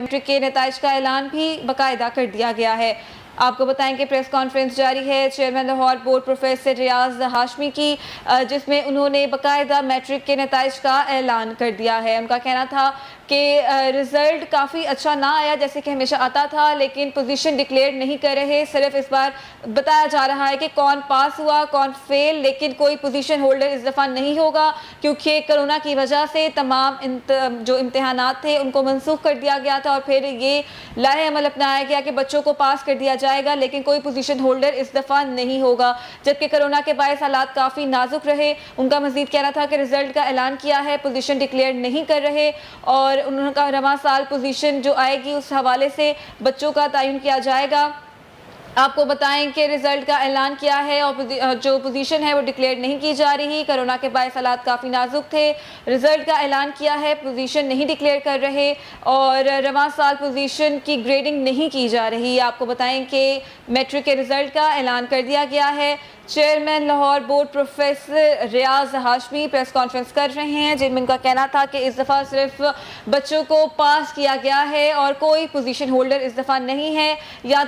Matric के नताइज का ऐलान भी बाकायदा कर दिया गया है। आपको बताएं कि प्रेस कॉन्फ्रेंस जारी है चेयरमैन लाहौर बोर्ड प्रोफेसर रियाज हाशमी की, जिसमें उन्होंने बाकायदा मैट्रिक के नताइज का ऐलान कर दिया है। उनका कहना था कि रिज़ल्ट काफ़ी अच्छा ना आया जैसे कि हमेशा आता था, लेकिन पोजीशन डिक्लेयर नहीं कर रहे। सिर्फ इस बार बताया जा रहा है कि कौन पास हुआ कौन फेल, लेकिन कोई पोजीशन होल्डर इस दफ़ा नहीं होगा, क्योंकि कोरोना की वजह से तमाम जो इम्तहानात थे उनको मनसूख कर दिया गया था और फिर ये लाहे अमल अपनाया गया कि बच्चों को पास कर दिया जाएगा, लेकिन कोई पोजीशन होल्डर इस दफ़ा नहीं होगा। जबकि कोरोना के बायस हालात काफ़ी नाजुक रहे। उनका मजीद कहना था कि रिजल्ट का ऐलान किया है, पोजीशन डिक्लेयर नहीं कर रहे और उन्होंने कहा रवां साल पोजीशन जो आएगी उस हवाले से बच्चों का तयन किया जाएगा। आपको बताएं कि रिजल्ट का ऐलान किया है और जो पोजीशन है वो डिक्लेयर नहीं की जा रही। कोरोना के बायस हालात काफ़ी नाजुक थे। रिजल्ट का ऐलान किया है, पोजीशन नहीं डिक्लेयर कर रहे और रवां साल पोजीशन की ग्रेडिंग नहीं की जा रही। आपको बताएं कि मैट्रिक के रिजल्ट का ऐलान कर दिया गया है। चेयरमैन लाहौर बोर्ड प्रोफेसर रियाज हाशमी प्रेस कॉन्फ्रेंस कर रहे हैं, जिनमें उनका कहना था कि इस दफ़ा सिर्फ बच्चों को पास किया गया है और कोई पोजीशन होल्डर इस दफ़ा नहीं है। या